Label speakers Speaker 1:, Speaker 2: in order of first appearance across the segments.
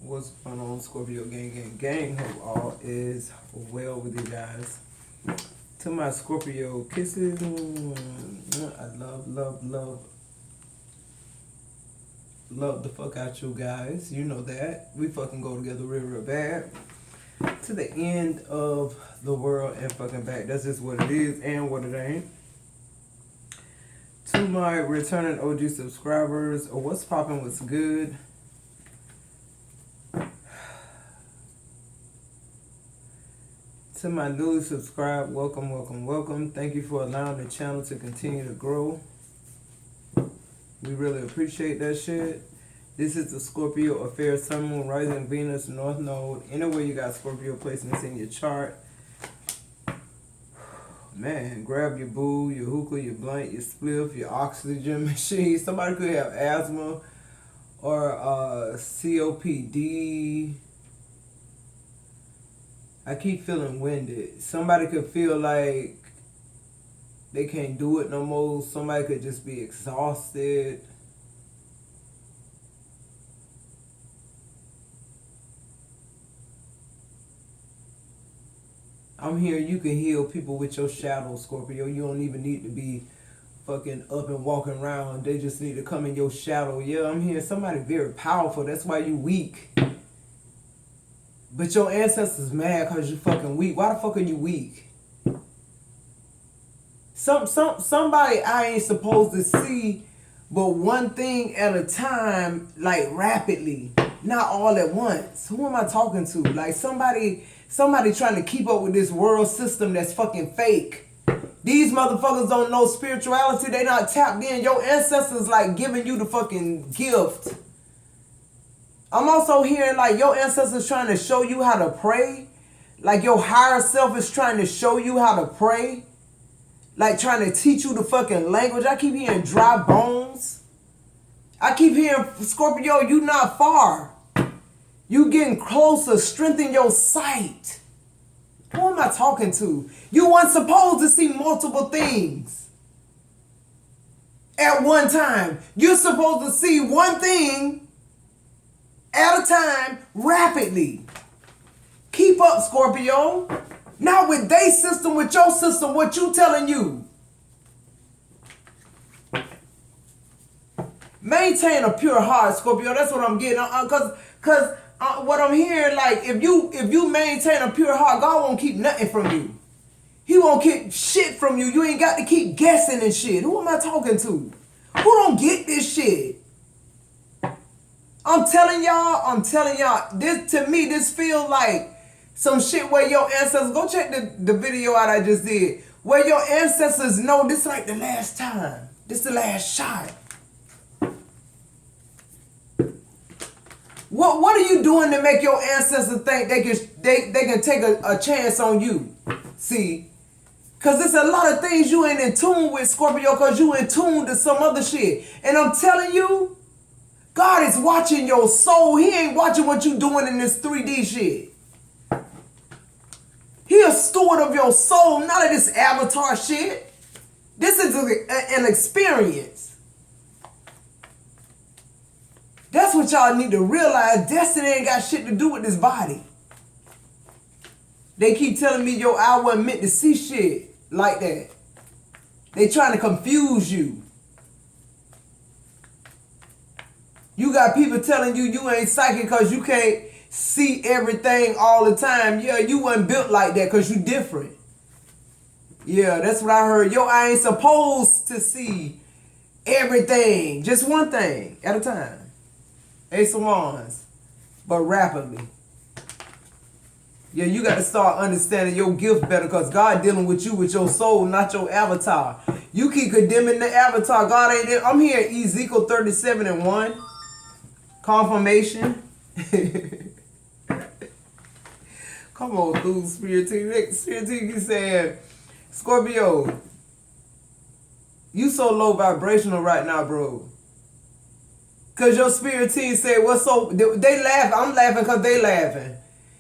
Speaker 1: What's going on, Scorpio gang? Hope all is well with you guys. To my Scorpio kisses, I love the fuck out you guys. You know that. We fucking go together real bad. To the end of the world and fucking back. That's just what it is and what it ain't. To my returning OG subscribers, what's poppin', what's good? To my newly subscribed, welcome. Thank you for allowing the channel to continue to grow. We really appreciate that shit. This is the Scorpio affair, Sun, Moon, Rising, Venus, North Node. Anywhere you got Scorpio placements in your chart. Man, grab your boo, your hookah, your blunt, your spliff, your oxygen machine. Somebody could have asthma or COPD. I keep feeling winded. Somebody could feel like they can't do it no more. Somebody could just be exhausted. I'm here. You can heal people with your shadow, Scorpio. You don't even need to be fucking up and walking around. They just need to come in your shadow. Yeah, I'm here. Somebody very powerful. That's why you weak. But your ancestors mad because you fucking weak. Why the fuck are you weak? Somebody I ain't supposed to see but one thing at a time, like rapidly. Not all at once. Who am I talking to? Like somebody trying to keep up with this world system that's fucking fake. These motherfuckers don't know spirituality. They not tapped in. Your ancestors like giving you the fucking gift. I'm also hearing like your ancestors trying to show you how to pray. Like your higher self is trying to show you how to pray. Like trying to teach you the fucking language. I keep hearing dry bones. I keep hearing, Scorpio, you not far. You getting closer. Strengthen your sight. Who am I talking to? You weren't supposed to see multiple things at one time. You're supposed to see one thing at a time, rapidly. Keep up, Scorpio. Not with their system, with your system, what you telling you. Maintain a pure heart, Scorpio. That's what I'm getting. Cause what I'm hearing, like, if you maintain a pure heart, God won't keep nothing from you. He won't keep shit from you. You ain't got to keep guessing and shit. Who am I talking to? Who don't get this shit? I'm telling y'all, this to me, this feels like some shit where your ancestors, go check the video out I just did, where your ancestors know this like the last time. This the last shot. What are you doing to make your ancestors think they can take a chance on you? See? Because there's a lot of things you ain't in tune with, Scorpio, because you in tune to some other shit. And I'm telling you, God is watching your soul. He ain't watching what you doing in this 3D shit. He a steward of your soul, not of this avatar shit. This is an experience. That's what y'all need to realize. Destiny ain't got shit to do with this body. They keep telling me your eye wasn't meant to see shit like that. They trying to confuse you. You got people telling you ain't psychic because you can't see everything all the time. Yeah, you wasn't built like that because you different. Yeah, that's what I heard. Your eye ain't supposed to see everything. Just one thing at a time. Ace of Wands. But rapidly. Yeah, you got to start understanding your gift better because God dealing with you with your soul, not your avatar. You keep condemning the avatar. God ain't there. I'm here Ezekiel 37:1. Confirmation. Come on through, Spirit Team. Spirit Team saying, Scorpio, you so low vibrational right now, bro. Because your Spirit Team said, what's so... They laugh. I'm laughing because they laughing.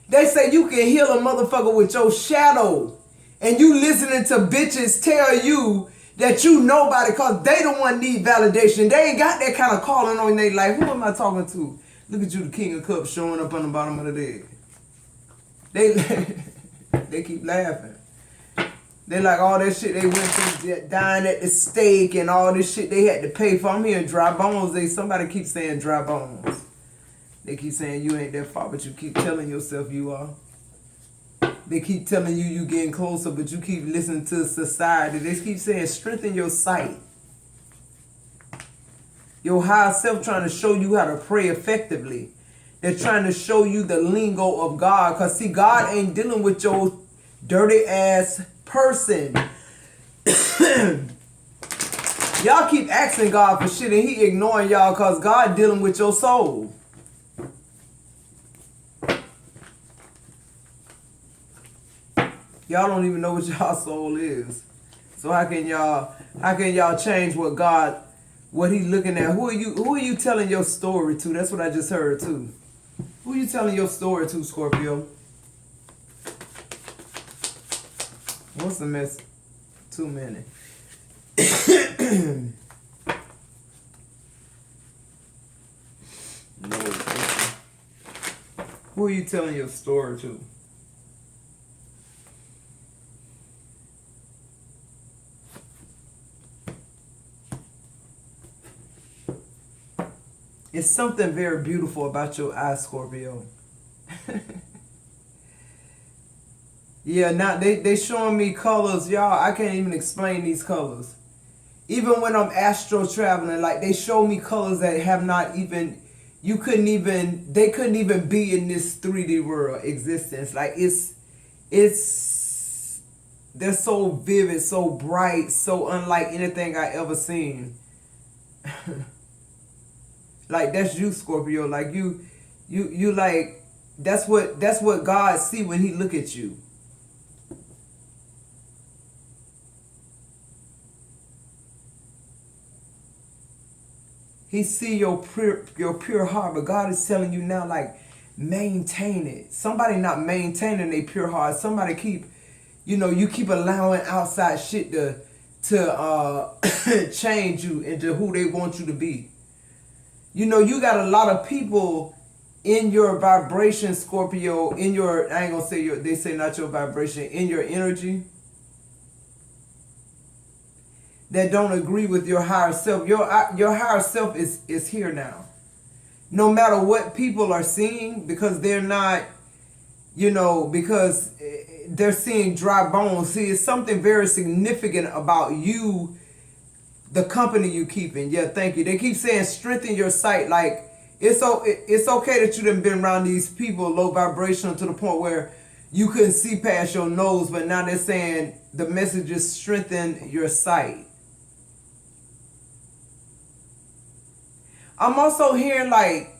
Speaker 1: They say you can heal a motherfucker with your shadow. And you listening to bitches tell you that you nobody because they the one need validation. They ain't got that kind of calling on their life. Who am I talking to? Look at you, the King of Cups showing up on the bottom of the deck. They keep laughing. They like all that shit they went through, dying at the stake and all this shit they had to pay for. I'm hearing dry bones. Somebody keeps saying dry bones. They keep saying you ain't that far, but you keep telling yourself you are. They keep telling you getting closer, but you keep listening to society. They keep saying strengthen your sight. Your higher self trying to show you how to pray effectively. They're trying to show you the lingo of God. Because see, God ain't dealing with your dirty ass person. Y'all keep asking God for shit and he ignoring y'all because God dealing with your soul. Y'all don't even know what y'all soul is. So how can y'all change what he looking at? Who are you telling your story to? That's what I just heard too. Who are you telling your story to, Scorpio? What's the mess? Too many. No. Who are you telling your story to? It's something very beautiful about your eyes, Scorpio. Yeah, now they showing me colors, y'all. I can't even explain these colors. Even when I'm astro traveling, like they show me colors that have not even, they couldn't even be in this 3D world existence. Like they're so vivid, so bright, so unlike anything I ever seen. Like that's you, Scorpio. Like you like that's what God see when he look at you. He see your pure heart, but God is telling you now, like, maintain it. Somebody not maintaining their pure heart. Somebody keep, you keep allowing outside shit to change you into who they want you to be. You got a lot of people in your vibration, Scorpio, I ain't gonna say they say not your vibration, in your energy, that don't agree with your higher self. Your higher self is here now. No matter what people are seeing, because they're not, because they're seeing dry bones. See, it's something very significant about you, the company you keeping. Yeah, thank you. They keep saying strengthen your sight. Like, it's okay that you done been around these people low vibrational to the point where you couldn't see past your nose, but now they're saying the message is strengthen your sight. I'm also hearing like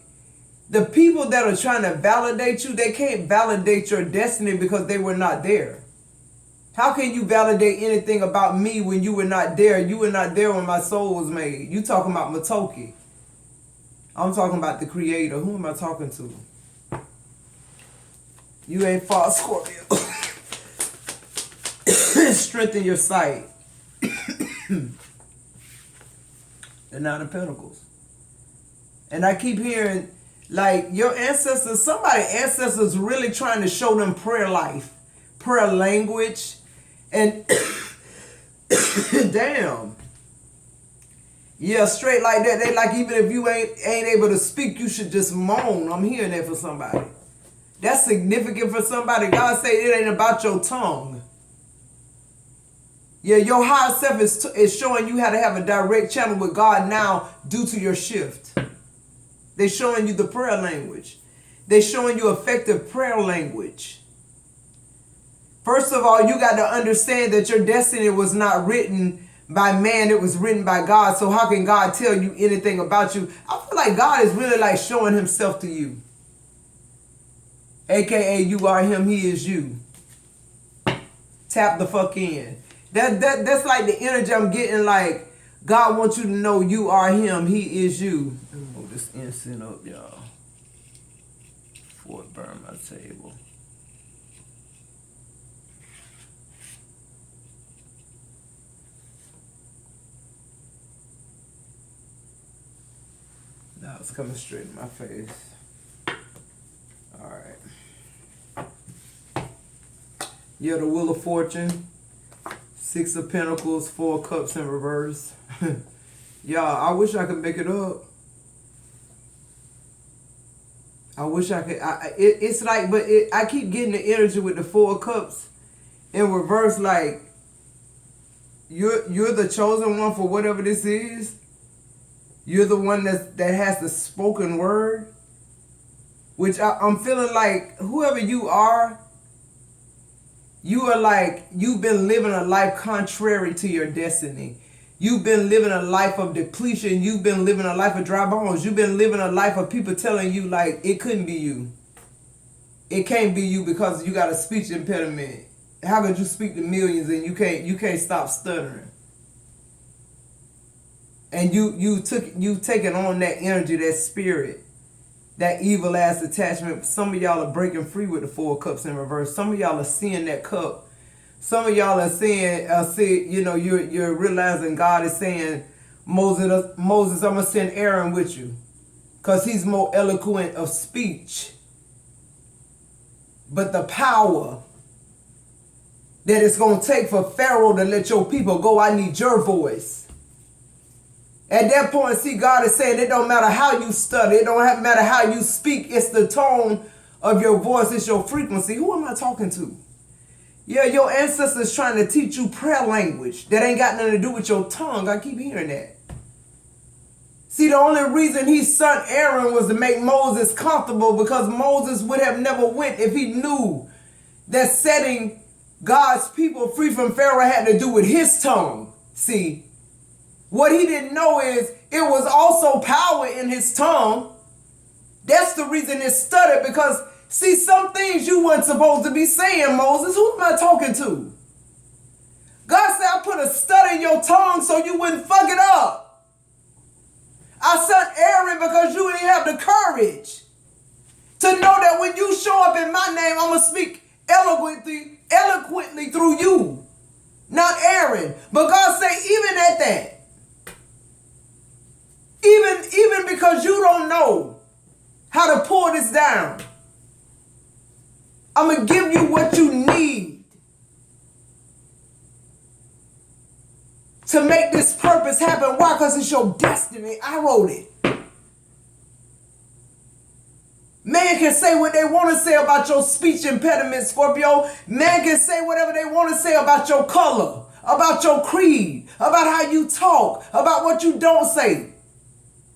Speaker 1: the people that are trying to validate you, they can't validate your destiny because they were not there. How can you validate anything about me when you were not there? You were not there when my soul was made. You talking about Matoki. I'm talking about the creator. Who am I talking to? You ain't far, Scorpio. Strengthen your sight. The Nine of Pentacles. And I keep hearing, like, your ancestors, ancestors really trying to show them prayer life, prayer language, and damn. Yeah, straight like that. They like, even if you ain't able to speak, you should just moan. I'm hearing that for somebody. That's significant for somebody. God say it ain't about your tongue. Yeah, your higher self is showing you how to have a direct channel with God now due to your shift. They're showing you the prayer language. They're showing you effective prayer language. First of all, you got to understand that your destiny was not written by man. It was written by God. So how can God tell you anything about you? I feel like God is really like showing himself to you. AKA you are him, he is you. Tap the fuck in. That's like the energy I'm getting, like God wants you to know you are him, he is you. Let me move this incense up, y'all, before it burn my table. Now it's coming straight in my face. Yeah, the Wheel of Fortune. 6 of Pentacles, 4 of Cups in reverse. Yeah, I wish I could make it up. I wish I could. It's like, but I keep getting the energy with the 4 of Cups in reverse. Like, you're the chosen one for whatever this is. You're the one that has the spoken word. Which I'm feeling like whoever you are like, you've been living a life contrary to your destiny. You've been living a life of depletion. You've been living a life of dry bones. You've been living a life of people telling you like it couldn't be you. It can't be you because you got a speech impediment. How could you speak to millions and you can't stop stuttering? And you taking on that energy, that spirit, that evil ass attachment. Some of y'all are breaking free with the 4 of Cups in reverse. Some of y'all are seeing that cup. Some of y'all are saying, you're realizing God is saying, Moses, I'm going to send Aaron with you. Because he's more eloquent of speech. But the power that it's going to take for Pharaoh to let your people go, I need your voice. At that point, see, God is saying it don't matter how you stutter. It don't matter how you speak. It's the tone of your voice. It's your frequency. Who am I talking to? Yeah, your ancestors trying to teach you prayer language that ain't got nothing to do with your tongue. I keep hearing that. See, the only reason his son Aaron was to make Moses comfortable because Moses would have never went if he knew that setting God's people free from Pharaoh had to do with his tongue. See, what he didn't know is it was also power in his tongue. That's the reason it stuttered because, see, some things you weren't supposed to be saying, Moses. Who am I talking to? God said I put a stutter in your tongue so you wouldn't fuck it up. I sent Aaron because you didn't have the courage to know that when you show up in my name, I'm going to speak eloquently through you, not Aaron. But God said, even at that, even because you don't know how to pour this down, I'm going to give you what you need to make this purpose happen. Why? Because it's your destiny. I wrote it. Man can say what they want to say about your speech impediment, Scorpio. Man can say whatever they want to say about your color, about your creed, about how you talk, about what you don't say,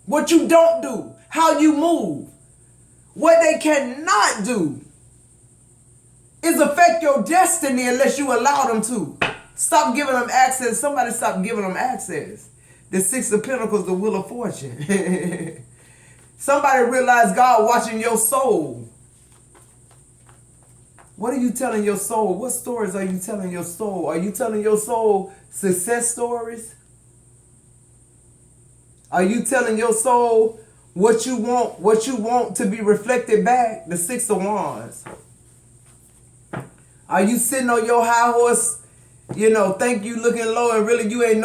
Speaker 1: what you don't do, how you move. What they cannot do is affect your destiny unless you allow them to. Stop giving them access. Somebody stop giving them access. The 6 of Pentacles, the Wheel of Fortune. Somebody realize God watching your soul. What are you telling your soul? What stories are you telling your soul? Are you telling your soul success stories? Are you telling your soul what you want to be reflected back? The 6 of Wands. Are you sitting on your high horse, think you looking low and really you ain't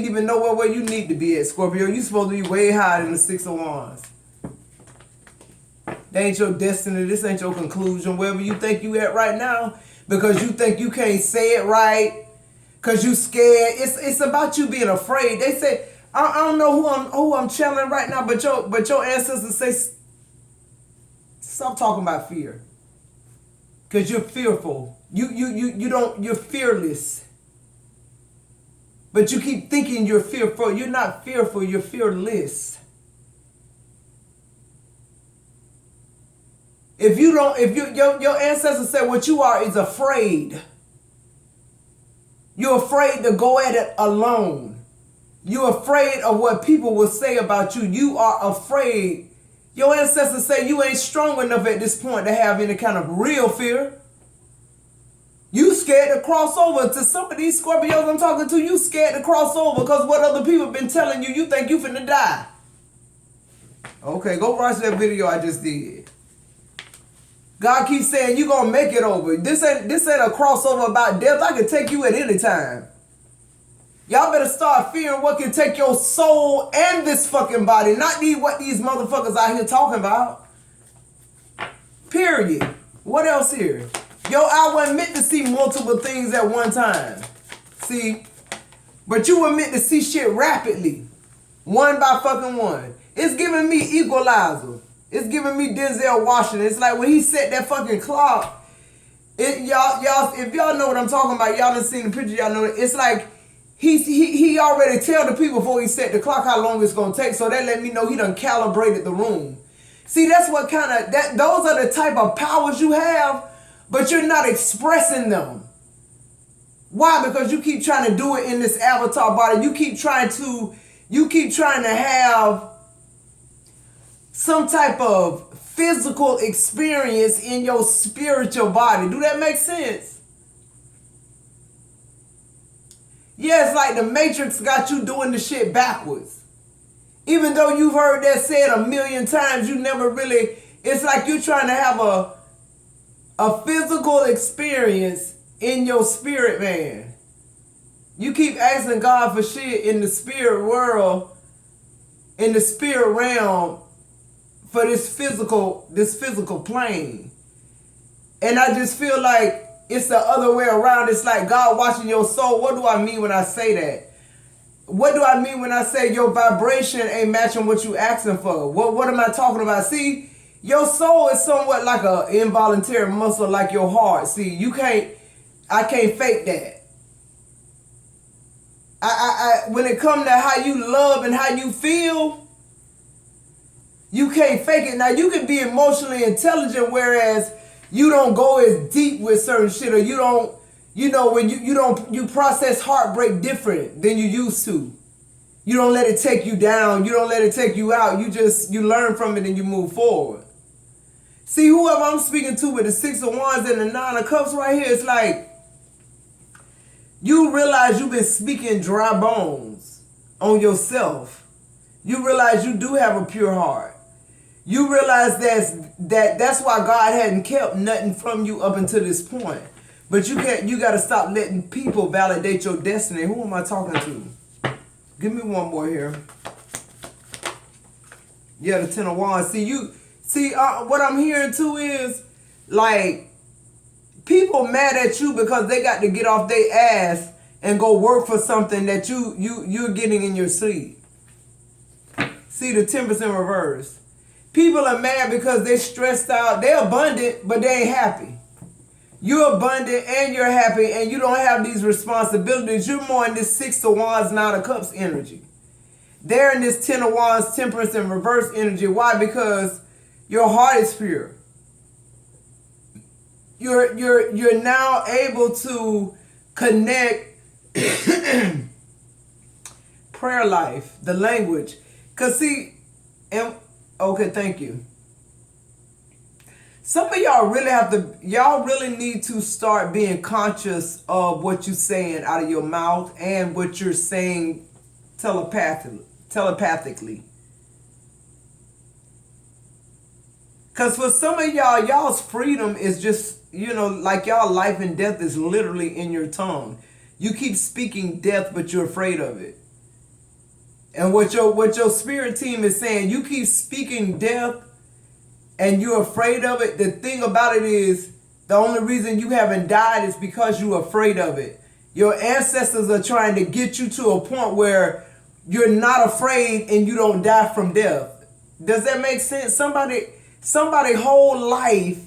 Speaker 1: even know where you need to be at, Scorpio. You supposed to be way higher than the 6 of Wands. That ain't your destiny. This ain't your conclusion. Wherever you think you at right now, because you think you can't say it right, because you scared. It's about you being afraid. They say, I don't know who I'm channeling right now, but your ancestors say, stop talking about fear. Because you're fearful. You're fearless. But you keep thinking you're fearful. You're not fearful, you're fearless. Your ancestors say what you are is afraid. You're afraid to go at it alone. You're afraid of what people will say about you. You are afraid. Your ancestors say you ain't strong enough at this point to have any kind of real fear. You scared to cross over. To some of these Scorpios I'm talking to, you scared to cross over because what other people been telling you think you finna die. Okay, go watch that video I just did. God keeps saying you gonna make it over. This ain't a crossover about death. I can take you at any time. Y'all better start fearing what can take your soul and this fucking body. Not what these motherfuckers out here talking about. Period. What else here? Your eye wasn't meant to see multiple things at one time. See? But you were meant to see shit rapidly. One by fucking one. It's giving me Equalizer. It's giving me Denzel Washington. It's like when he set that fucking clock. Y'all, if y'all know what I'm talking about, y'all done seen the picture, y'all know it. It's like he already tell the people before he set the clock how long it's gonna take. So that let me know he done calibrated the room. See, that's what kind of those are the type of powers you have, but you're not expressing them. Why? Because you keep trying to do it in this avatar body. You keep trying to have some type of physical experience in your spiritual body. Do that make sense? Yeah, it's like the Matrix got you doing the shit backwards. Even though you've heard that said a million times, you never really, it's like you're trying to have a physical experience in your spirit, man. You keep asking God for shit in the spirit world, in the spirit realm, for this physical plane. And I just feel like it's the other way around. It's like God watching your soul. What do I mean when I say that? What do I mean when I say your vibration ain't matching what you asking for? What am I talking about? See, your soul is somewhat like an involuntary muscle like your heart. See, I can't fake that. When it comes to how you love and how you feel, you can't fake it. Now, you can be emotionally intelligent, whereas you don't go as deep with certain shit, or you don't, when you process heartbreak different than you used to. You don't let it take you down. You don't let it take you out. You learn from it and you move forward. See, whoever I'm speaking to with the 6 of Wands and the 9 of Cups right here, it's like, you realize you've been speaking dry bones on yourself. You realize you do have a pure heart. You realize that's why God hadn't kept nothing from you up until this point. But you got to stop letting people validate your destiny. Who am I talking to? Give me one more here. Yeah, the 10 of Wands. What I'm hearing too is, like, people mad at you because they got to get off their ass and go work for something that you're getting in your sleep. See, the Temperance in reverse. People are mad because they're stressed out. They're abundant, but they ain't happy. You're abundant and you're happy, and you don't have these responsibilities. You're more in this 6 of Wands, 9 of Cups energy. They're in this 10 of Wands, Temperance in reverse energy. Why? Because your heart is pure. You're now able to connect prayer life, the language. Cause see, okay, thank you. Some of y'all really need to start being conscious of what you're saying out of your mouth and what you're saying telepathically. Because for some of y'all's freedom is just, like y'all life and death is literally in your tongue. You keep speaking death, but you're afraid of it. And what your spirit team is saying, you keep speaking death and you're afraid of it. The thing about it is, the only reason you haven't died is because you're afraid of it. Your ancestors are trying to get you to a point where you're not afraid and you don't die from death. Does that make sense? Somebody whole life,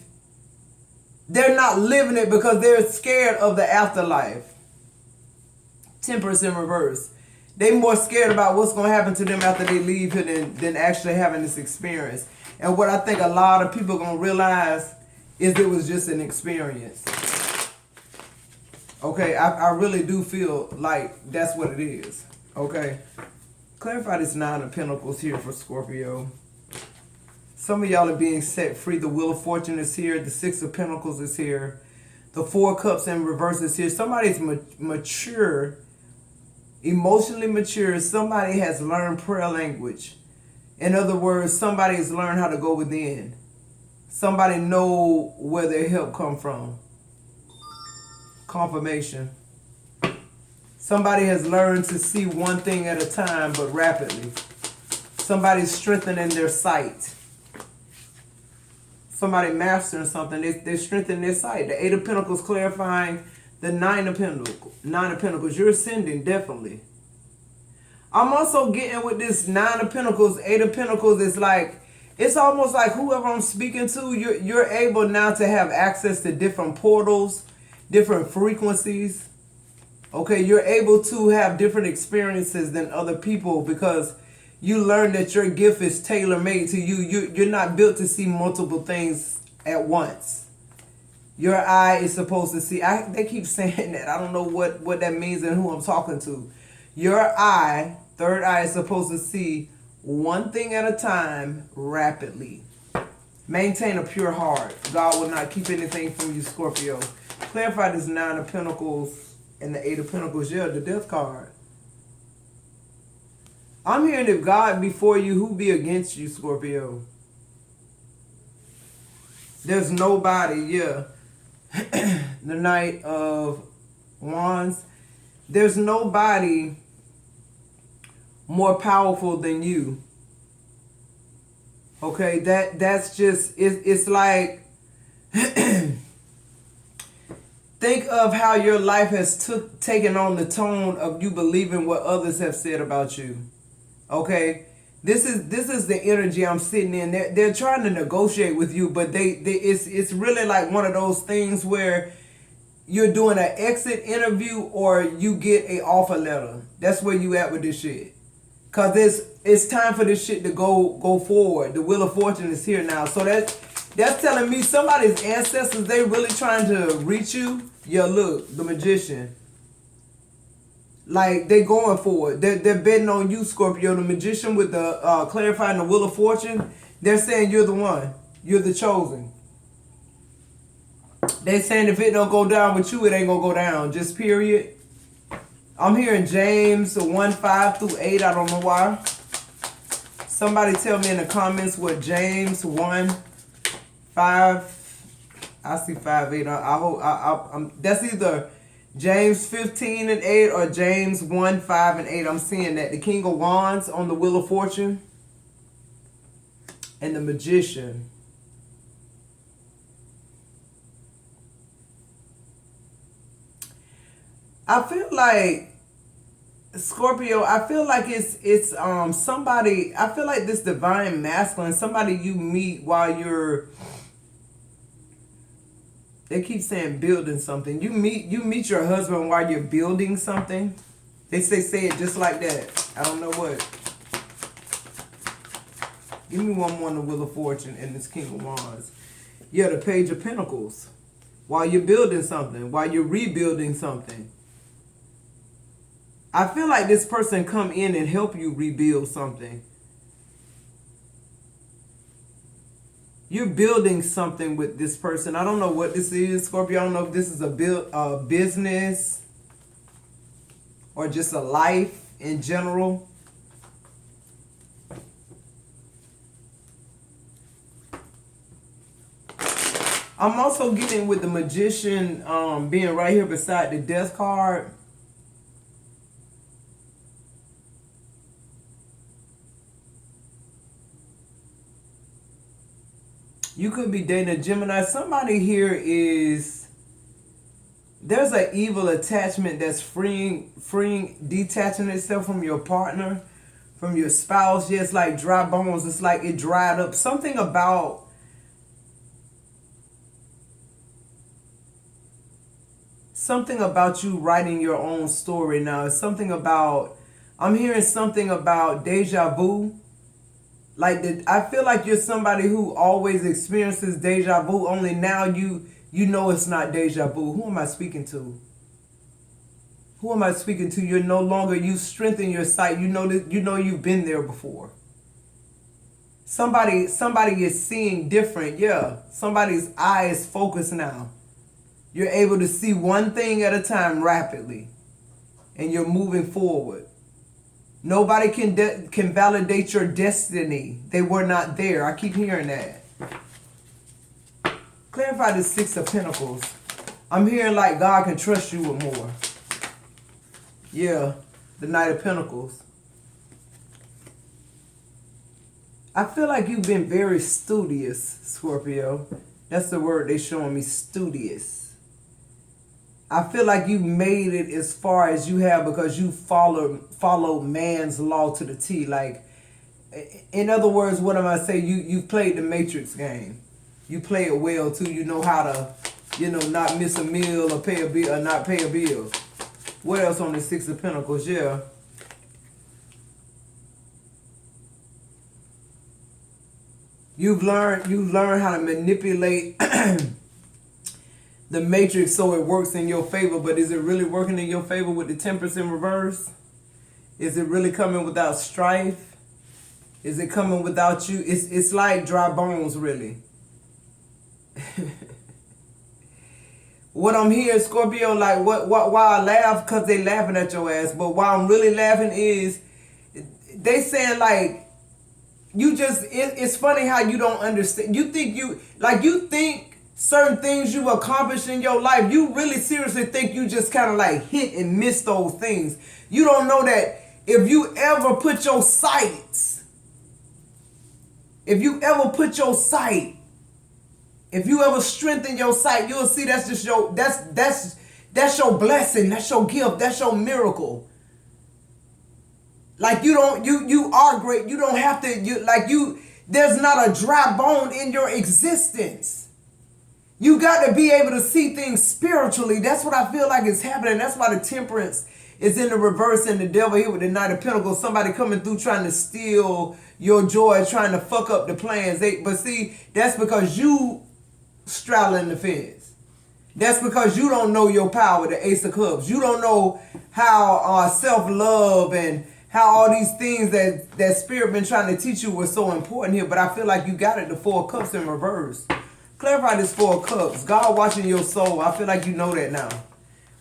Speaker 1: they're not living it because they're scared of the afterlife. Temperance in reverse. They're more scared about what's going to happen to them after they leave here than actually having this experience. And what I think a lot of people are going to realize is it was just an experience. Okay, I really do feel like that's what it is. Okay, clarify this 9 of Pentacles here for Scorpio. Some of y'all are being set free. The Wheel of Fortune is here. The 6 of Pentacles is here. The 4 of Cups in reverse is here. Somebody's mature, emotionally mature. Somebody has learned prayer language. In other words, somebody has learned how to go within. Somebody know where their help come from. Confirmation. Somebody has learned to see one thing at a time, but rapidly. Somebody's strengthening their sight. Somebody mastering something. They're strengthening their sight. The Eight of Pentacles clarifying the Nine of Pentacles. Nine of Pentacles. You're ascending, definitely. I'm also getting with this Nine of Pentacles, Eight of Pentacles. It's like, it's almost like whoever I'm speaking to, you're able now to have access to different portals, different frequencies. Okay, you're able to have different experiences than other people because you learn that your gift is tailor-made to you. You're not built to see multiple things at once. Your eye is supposed to see. They keep saying that. I don't know what that means and who I'm talking to. Your eye, third eye, is supposed to see one thing at a time rapidly. Maintain a pure heart. God will not keep anything from you, Scorpio. Clarify this Nine of Pentacles and the Eight of Pentacles. Yeah, the Death card. I'm hearing if God be for you, who be against you, Scorpio? There's nobody, yeah. The Knight of Wands. There's nobody more powerful than you. Okay, that's just, it's like, think of how your life has taken on the tone of you believing what others have said about you. Okay, this is the energy I'm sitting in. They're trying to negotiate with you, but it's really like one of those things where you're doing an exit interview or you get a offer letter. That's where you at with this shit. Cause it's time for this shit to go forward. The Wheel of Fortune is here now. So that's telling me somebody's ancestors, they really trying to reach you. Yeah, look, the Magician. Like, they going for it. They're betting on you, Scorpio. The Magician with the clarifying the Wheel of Fortune. They're saying you're the one. You're the chosen. They saying if it don't go down with you, it ain't gonna go down. Just period. I'm hearing James 1:5-8. I don't know why. Somebody tell me in the comments what James 1:5. I see 5:8. I hope that's either James 15:8 or James 1:5-8. I'm seeing that. The King of Wands on the Wheel of Fortune. And the Magician. I feel like, Scorpio, I feel like it's somebody, I feel like this divine masculine, somebody you meet while you're, they keep saying building something. You meet your husband while you're building something. They say it just like that. I don't know what. Give me one more on the Wheel of Fortune and this King of Wands. Yeah, the Page of Pentacles. While you're building something, while you're rebuilding something. I feel like this person come in and help you rebuild something. You're building something with this person. I don't know what this is, Scorpio. I don't know if this is a business or just a life in general. I'm also getting with the Magician being right here beside the Death card. You could be dating a Gemini. Somebody here is, there's an evil attachment that's detaching itself from your partner, from your spouse. Yeah, it's like dry bones. It's like it dried up. Something about you writing your own story now. It's something about, I'm hearing something about deja vu. Like, I feel like you're somebody who always experiences deja vu, only now you know it's not deja vu. Who am I speaking to? Who am I speaking to? You're no longer, you strengthen your sight. You know that, you know you've been there before. Somebody is seeing different. Yeah, somebody's eye is focused now. You're able to see one thing at a time rapidly, and you're moving forward. Nobody can validate your destiny. They were not there. I keep hearing that. Clarify the Six of Pentacles. I'm hearing like God can trust you with more. Yeah, the Knight of Pentacles. I feel like you've been very studious, Scorpio. That's the word they showing me, studious. I feel like you made it as far as you have because you follow man's law to the T. Like, in other words, what am I saying? You played the Matrix game. You play it well too. You know how to, not miss a meal or pay a bill or not pay a bill. What else on the Six of Pentacles? Yeah. You've learned how to manipulate the matrix so it works in your favor, but is it really working in your favor with the Temperance in reverse? Is it really coming without strife? Is it coming without you? It's like dry bones, really. What I'm hearing, Scorpio, like why I laugh, because they laughing at your ass, but why I'm really laughing is they saying like, it's funny how you don't understand. You think certain things you accomplish in your life, you really seriously think you just kind of like hit and miss those things. You don't know that if you ever put your sights, if you ever strengthen your sight, you'll see that's just that's your blessing, that's your gift, that's your miracle. Like you are great. You don't have to, there's not a dry bone in your existence. You got to be able to see things spiritually. That's what I feel like is happening. That's why the Temperance is in the reverse and the devil here with the Knight of Pentacles. Somebody coming through trying to steal your joy, trying to fuck up the plans. But see, that's because you straddling the fence. That's because you don't know your power, the Ace of Cups. You don't know how self-love and how all these things that Spirit been trying to teach you were so important here. But I feel like you got it, the Four of Cups in reverse. Clarify this Four of Cups. God watching your soul. I feel like you know that now.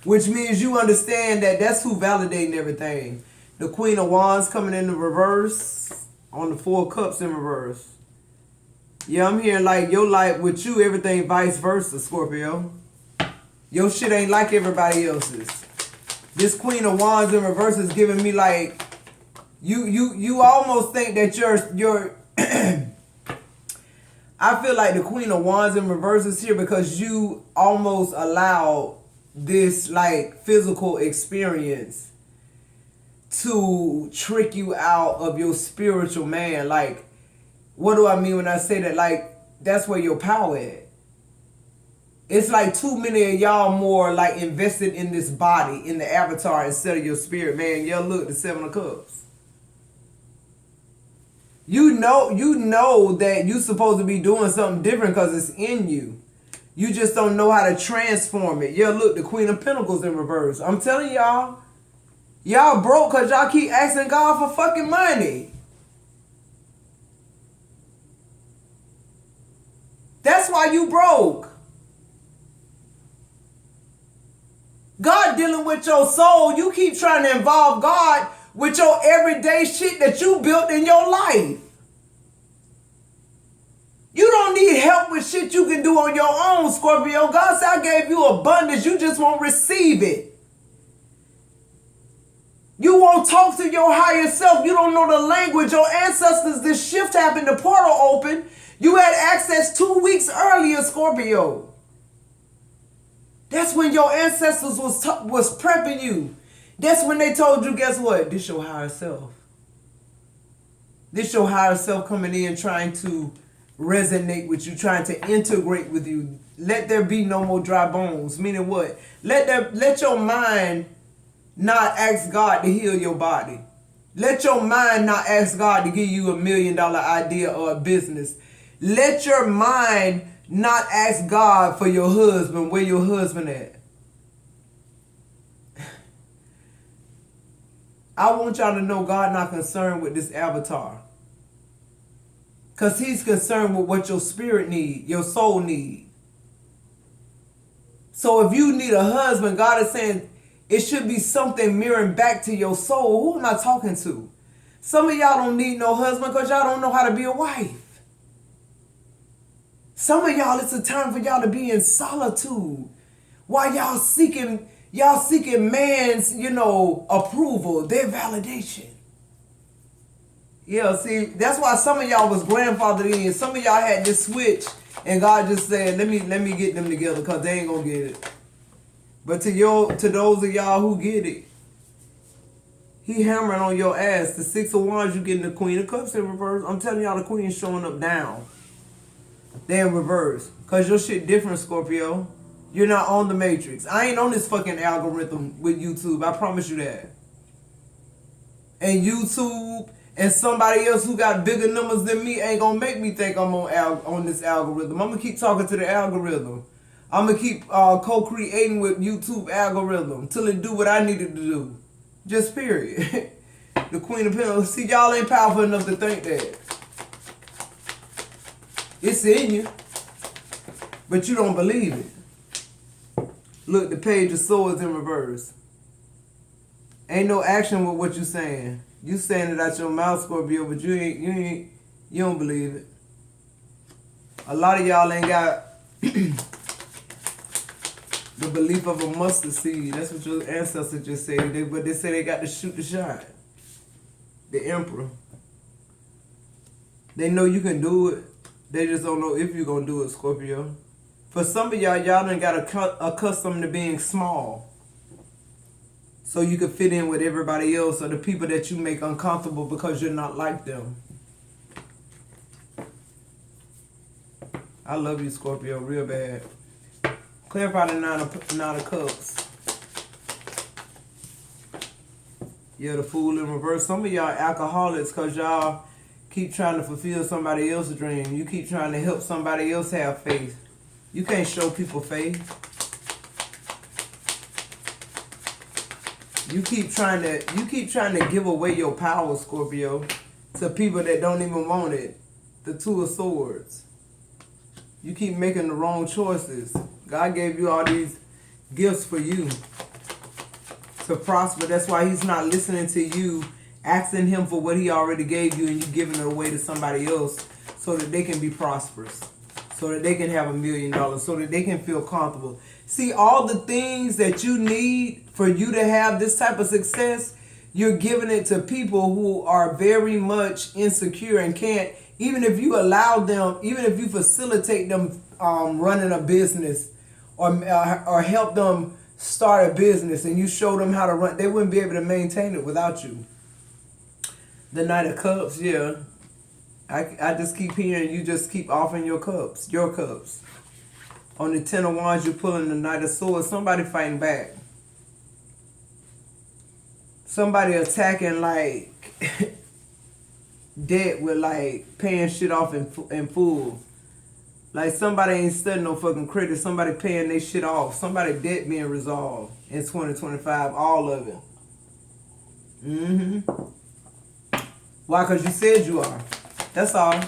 Speaker 1: Which means you understand that that's who validating everything. The Queen of Wands coming in the reverse on the Four of Cups in reverse. Yeah, I'm hearing like your life with you, everything vice versa, Scorpio. Your shit ain't like everybody else's. This Queen of Wands in reverse is giving me like, you almost think that you're I feel like the Queen of Wands in reverse is here because you almost allow this like physical experience to trick you out of your spiritual man. Like, what do I mean when I say that? Like, that's where your power is. It's like too many of y'all more like invested in this body, in the avatar, instead of your spirit, man. Y'all look, the Seven of Cups. You know that you're supposed to be doing something different because it's in you. You just don't know how to transform it. Yeah, look, the Queen of Pentacles in reverse. I'm telling y'all, y'all broke because y'all keep asking God for fucking money. That's why you broke. God dealing with your soul. You keep trying to involve God with your everyday shit that you built in your life. You don't need help with shit you can do on your own, Scorpio. God said I gave you abundance. You just won't receive it. You won't talk to your higher self. You don't know the language. Your ancestors, this shift happened, the portal opened. You had access 2 weeks earlier, Scorpio. That's when your ancestors was prepping you. That's when they told you, guess what? This your higher self. This your higher self coming in trying to resonate with you, trying to integrate with you. Let there be no more dry bones. Meaning what? Let your mind not ask God to heal your body. Let your mind not ask God to give you $1 million idea or a business. Let your mind not ask God for your husband. Where your husband at? I want y'all to know God not concerned with this avatar. Because he's concerned with what your spirit need, your soul need. So if you need a husband, God is saying it should be something mirroring back to your soul. Who am I talking to? Some of y'all don't need no husband because y'all don't know how to be a wife. Some of y'all, it's a time for y'all to be in solitude while y'all seeking man's, approval, their validation. Yeah, see, that's why some of y'all was grandfathered in. Some of y'all had this switch, and God just said, let me get them together, because they ain't gonna get it. But to those of y'all who get it, he hammering on your ass. The 6 of Wands, you getting the Queen of Cups in reverse. I'm telling y'all, the Queen is showing up down. They in reverse. Because your shit different, Scorpio. You're not on the Matrix. I ain't on this fucking algorithm with YouTube. I promise you that. And YouTube and somebody else who got bigger numbers than me ain't gonna make me think I'm on this algorithm. I'm gonna keep talking to the algorithm. I'm gonna keep co-creating with YouTube algorithm till it do what I needed to do. Just period. The Queen of Pentacles. See, y'all ain't powerful enough to think that. It's in you, but you don't believe it. Look, the Page of Swords in reverse. Ain't no action with what you saying. You saying it out your mouth, Scorpio, but you don't believe it. A lot of y'all ain't got the belief of a mustard seed. That's what your ancestors just said. But they say they got to shoot the shot. The Emperor. They know you can do it. They just don't know if you're going to do it, Scorpio. For some of y'all done got accustomed to being small. So you can fit in with everybody else or the people that you make uncomfortable because you're not like them. I love you, Scorpio, real bad. Clarify the nine of Cups. Yeah, the Fool in reverse. Some of y'all alcoholics because y'all keep trying to fulfill somebody else's dream. You keep trying to help somebody else have faith. You can't show people faith. You keep trying to give away your power, Scorpio, to people that don't even want it. The Two of Swords. You keep making the wrong choices. God gave you all these gifts for you to prosper. That's why he's not listening to you, asking him for what he already gave you, and you giving it away to somebody else so that they can be prosperous, so that they can have $1 million, so that they can feel comfortable. See, all the things that you need for you to have this type of success, you're giving it to people who are very much insecure and can't, even if you allow them, even if you facilitate them running a business or help them start a business and you show them how to run, they wouldn't be able to maintain it without you. The Knight of Cups, yeah. I just keep hearing you just keep offering your cups. On the Ten of Wands, you're pulling the Knight of Swords. Somebody fighting back. Somebody attacking like debt with like paying shit off in full. Like somebody ain't studying no fucking credit. Somebody paying their shit off. Somebody debt being resolved in 2025. All of it. Why? Because you said you are. That's all.